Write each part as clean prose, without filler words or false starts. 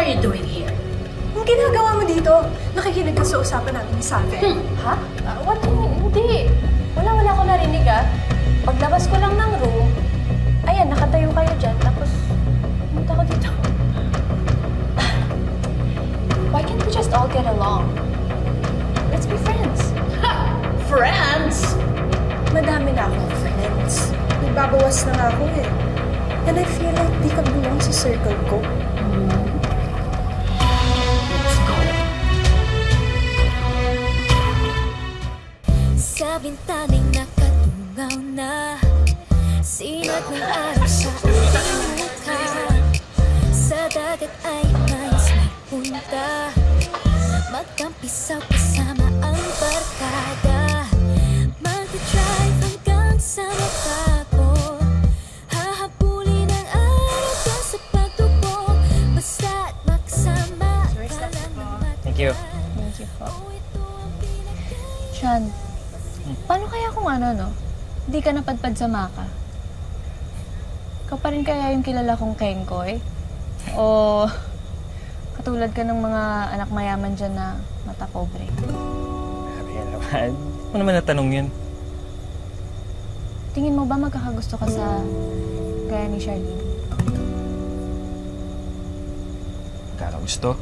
are you doing here? Ang ginagawa mo dito? Nakikinig ka sa usapan natin ni Salve. Ha? Hindi. Wala ko narinig Paglabas ko lang ng room, ayan, nakatayo kayo dyan, tapos pumunta ko dito. Why can't we just all get along? Let's be friends. Ha! Friends? Madami na akong friends. Nagbabawas na nga ako And I feel like di ka belong sa circle ko. Let's go. Sa bintana'y nakatungaw na sinat ng araw sa aking mukha. Sa dagat ay nais magpunta, magtampisaw kasama ang barkada. Magdadrive hanggang sa matapos, hahabulin ang araw doon sa pagtubo. Basta't makasama ka lang ng mata. Thank you. Thank you po. Sean, paano kaya kung hindi ka napadpad sa Maka? Ikaw pa rin kaya yung kilala kong Kengkoy? O katulad ka ng mga anak mayaman dyan na mata pobre? Kaya naman. Ano naman natanong yun? Tingin mo ba magkakagusto ka sa gaya ni Charlene? Kakagusto?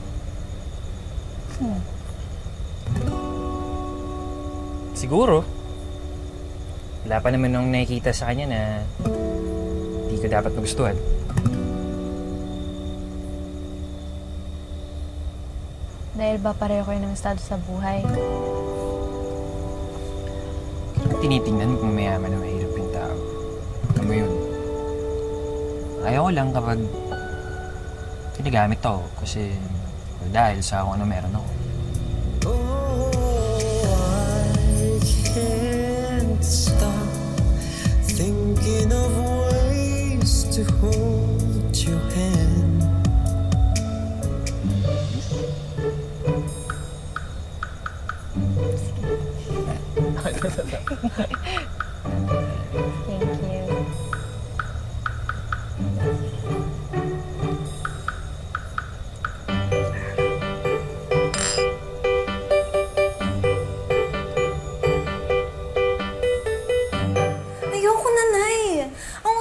Siguro. Wala pa naman nung nakikita sa kanya na hindi ko dapat magustuhan. Dahil ba pareho kayo ng estado sa buhay? Tinitingnan kung mayaman na mahirap yung tao. Alam mo yun. Ayaw ko lang kapag ginagamit ako kasi dahil sa kung ano meron ako. Stop thinking of ways to hold your hand. Thank you.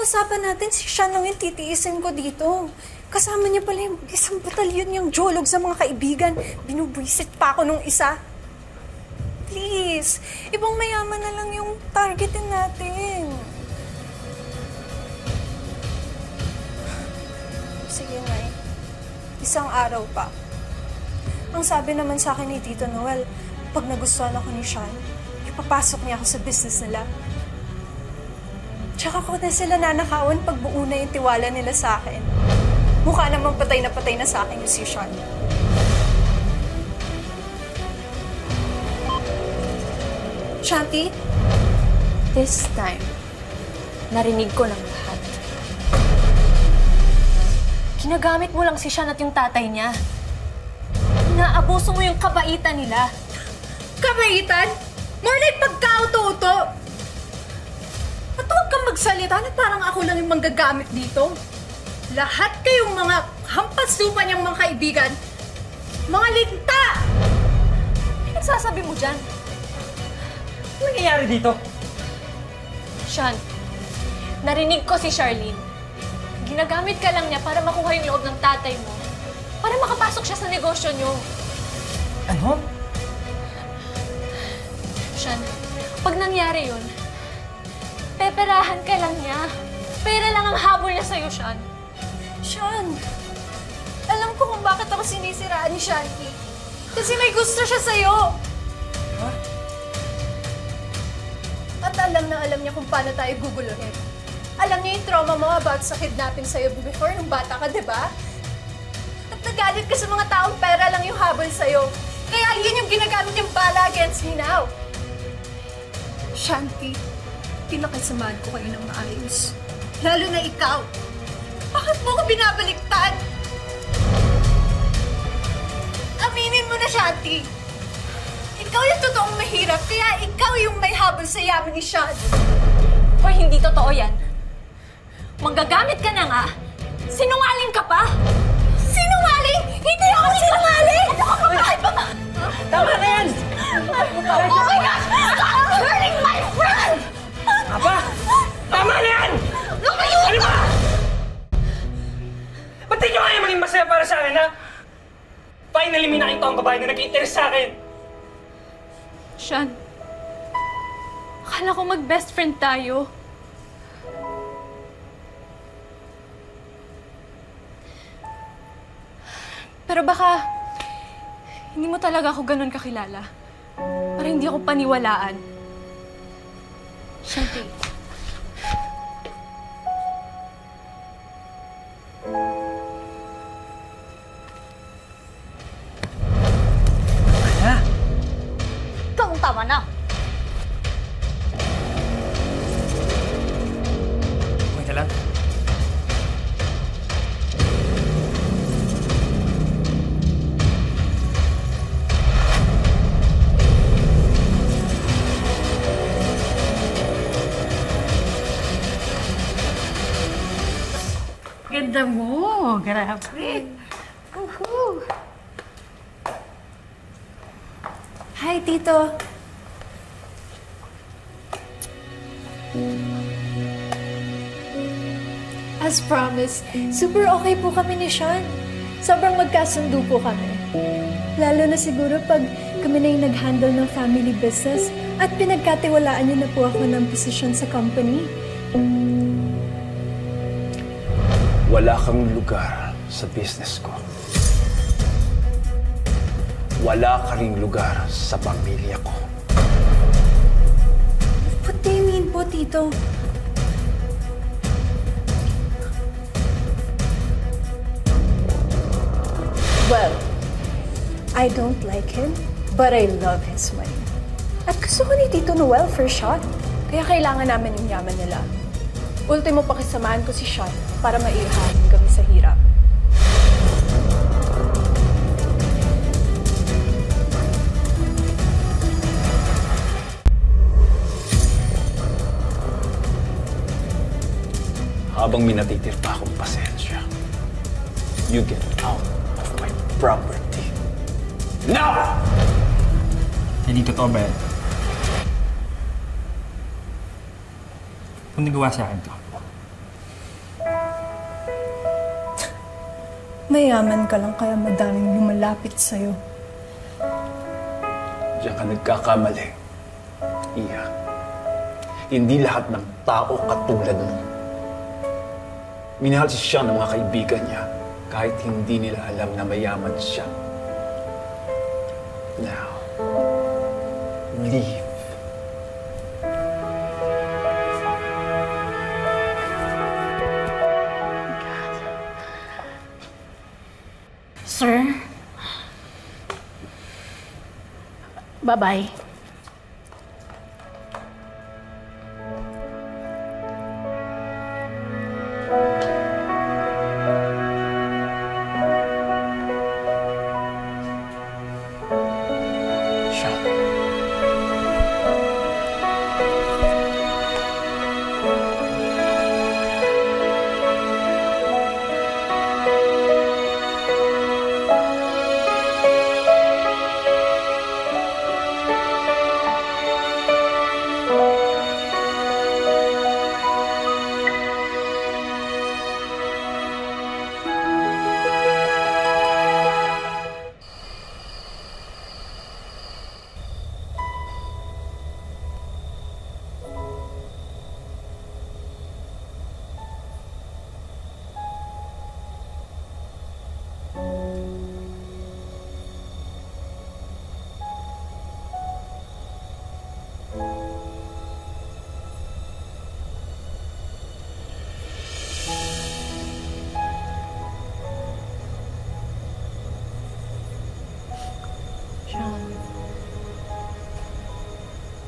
Usapan natin si Sean lang yung titiisin ko dito. Kasama niya pala yung isang batalyon niyang jolog sa mga kaibigan. Binubwisit pa ako nung isa. Please, ibang mayaman na lang yung targetin natin. Sige na Isang araw pa. Ang sabi naman sa akin ni Tito Noel, pag nagustuhan ako ni Sean, ipapasok niya ako sa business nila. Tsaka ko na sila nanakawan pag buo na yung tiwala nila sa akin. Mukha namang patay na sa akin yung si Sean. Shanti? This time, narinig ko ng lahat. Ginagamit mo lang si Sean at yung tatay niya. Inaabuso mo yung kabaitan nila. Kabaitan? More like pagkauto-uto! At huwag kang magsalita na parang ako lang yung manggagamit dito. Lahat kayong mga hampas-lupa niyang mga kaibigan, mga linta! Ano nagsasabi mo dyan? Ano nangyayari dito? Sean, narinig ko si Charlene. Ginagamit ka lang niya para makuha yung loob ng tatay mo. Para makapasok siya sa negosyo niyo. Ano? Sean, pag nangyari yun, peperahan ka lang niya. Pera lang ang habol niya sa'yo, Sean. Sean, alam ko kung bakit ako sinisiraan ni Shanti. Kasi may gusto siya sa'yo. Ha? At alam niya kung paano tayo guguluhin. Alam niya yung trauma mo about sa kidnapping sa'yo before nung bata ka, di ba? At nagalit ka sa mga taong pera lang yung habol sa'yo. Kaya yun yung ginagamit yung bala against me now. Shanti, pinakasamahan ko kayo ng maayos. Lalo na ikaw. Bakit mo ko binabaliktad? Aminin mo na, Shanti. Ikaw yung totoong mahirap, kaya ikaw yung may habol sa yaman ni Sean. Hoy, hindi totoo yan. Manggagamit ka na nga. Sinungaling ka pa. Sinungaling? Hindi kaya maging masaya para sa akin, ha? Finally, may nakita akong babae na nag-interest sa akin. Sean, akala ko mag-best friend tayo. Pero baka hindi mo talaga ako ganun kakilala. Para hindi ako paniwalaan. Shanti. Ana! Ikaw ang tama na. Okay ka lang? Ganda mo. Grabe. Woohoo. Hi, Tito. As promised, super okay po kami ni Sean. Sobrang magkasundo po kami. Lalo na siguro pag kami na yung nag-handle ng family business at pinagkatiwalaan niyo na po ako ng posisyon sa company. Wala kang lugar sa business ko. Wala ka ring lugar sa pamilya ko. What do you mean po, Tito? Well, I don't like him, but I love his money. At gusto ko ni Tito Noel for Sean. Kaya kailangan namin yung yaman nila. Ultimo pakisamahan ko si Sean para maihahalin kami sa hirap. Habang may natitir pa akong pasensya, you get out of my property. Now! Hindi totoo ba yan? Kung nagawa sa akin to. Mayaman ka lang kaya madaming lumalapit sa'yo. Diyan ka nagkakamali. Iya. Hindi lahat ng tao katulad mo. Minahal si Sean ng mga kaibigan niya kahit hindi nila alam na mayaman siya. Now, leave. Sir? Bye-bye.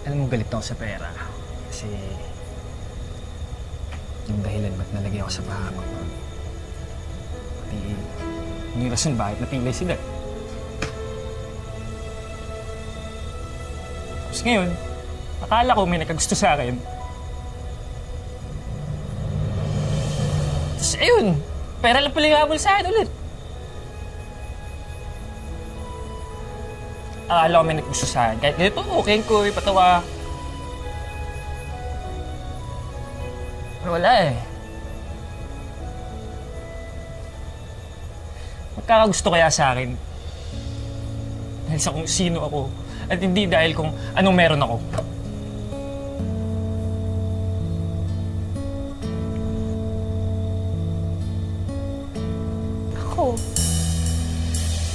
Alam mo, galit ako sa pera. Kasi yung dahilan ba't nalagay ako sa baha ko. Pati yung rason bakit napilay sila. Tapos ngayon, akala ko may nakagusto sa akin. Tapos ayun, pera lang pala yung habol sa akin ulit. Akala ko may naggusto sa akin. Kahit ganito, okay ko, patawa. Pero wala eh. Magkakagusto kaya sa akin dahil sa kung sino ako at hindi dahil kung anong meron ako. Ako,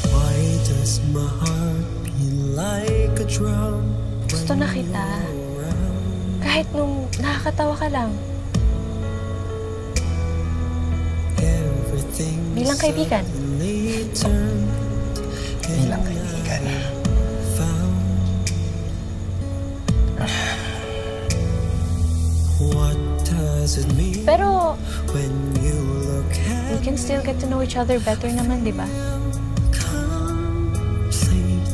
Why does my heart beat like a drum? gusto na kita. Kahit nung nakakatawa ka lang. Bilang kaibigan. Bilang kaibigan. Pero, When you look we at can still get to know each other better naman, di ba? complete,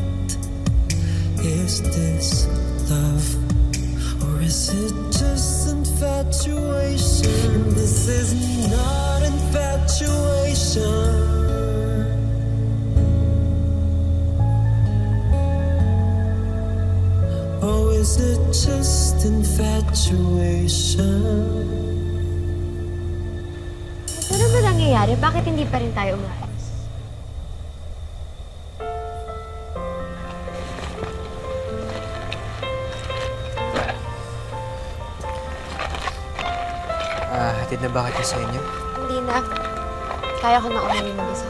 is this love or is it just infatuation? This is not infatuation. Or is it just infatuation? Ano ba nangyayari? Bakit hindi pa rin tayo umalis? Hatid na ba kita sa inyo? Hindi na. Kaya ko na umuwi mag-isa.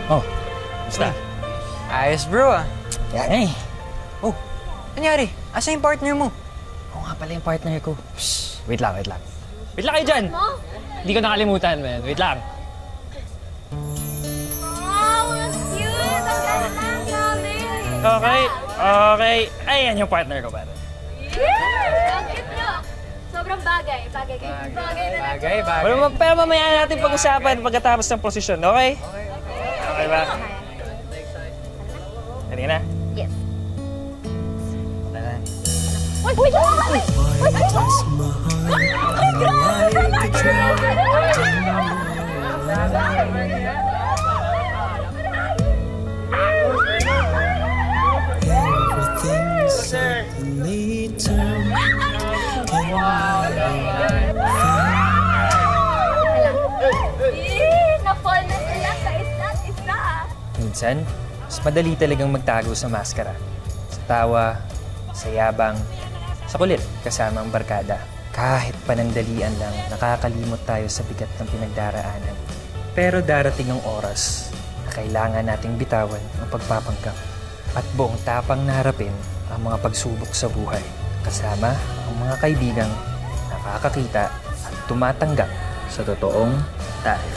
Oh, basta. Ayos bro ah. Hey! Oh, nangyari? Asa yung partner mo? Oo nga pala yung partner ko. Shh, wait lang. Wait lang kayo dyan! Hindi ko nakalimutan, man. Wait lang. Okay. Ayan yung partner ko, pare. Sobrang bagay. Bagay kayo. Bagay. Pero mamaya natin pag-usapan pagkatapos ng posisyon, okay? Okay ba? Ready na? Yes. Tara. Wait! Why does my heart beat like a drum? Everything suddenly turned. Na-fall na sila sa isda. Minsan, mas madali talagang magtago sa maskara. Sa tawa, sa yabang, sa kulit kasama ang barkada. Kahit panandalian lang, nakakalimot tayo sa bigat ng pinagdaraanan. Pero darating ang oras na kailangan nating bitawan ang pagpapanggap at buong tapang na harapin ang mga pagsubok sa buhay. Kasama ang mga kaibigang nakakakita at tumatanggap sa totoong tayo.